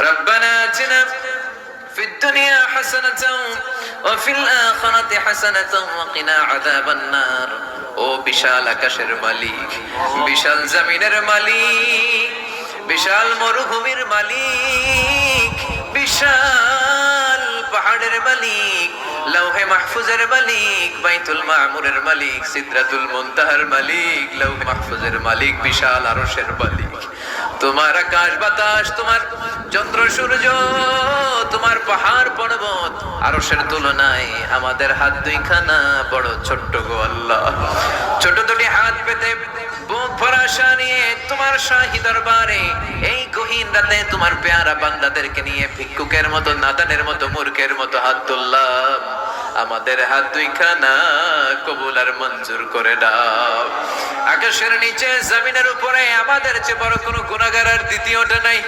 রব্বানা আতিনা ফিদ দুনিয়া হাসানাতাও ওয়া ফিল আখিরাতি হাসানাতাও ওয়া কিনা আযাবান নার। ও বিশাল আকাশের মালিক, বিশাল জমিনের মালিক, বিশাল মরুভূমির মালিক, বিশাল পাহাড়ের মালিক, লৌহে মাহফুজের মালিক, বাইতুল মামুরের মালিক, সিদরাতুল মুনতাহার মালিক, লৌহে মাহফুজের মালিক, বিশাল আরশের মালিক। তোমার আকাশ বাতাস, তোমার চন্দ্র সূর্য, তোমার পাহাড় পর্বত আরশের তুলনায় আমাদের হাত দুইখানা বড় ছোট্ট গো আল্লাহ। ছোট দুটি হাত পেতে বুক ভরা আশা নিয়ে তোমার শাহী দরবারে এই গহীন রাতে তোমার পেয়ারা বান্দাদেরকে নিয়ে ভিক্ষুকের মতো, নাদানের মতো, মূর্খের মতো হাত তুললাম। আমাদের হাত দুইখানা কবুল আর মঞ্জুর করে দাও। আকাশের নিচে জমিনের উপরে আমাদের চেয়ে বড় কোনো গুনাহগার আর দ্বিতীয়টা নাই।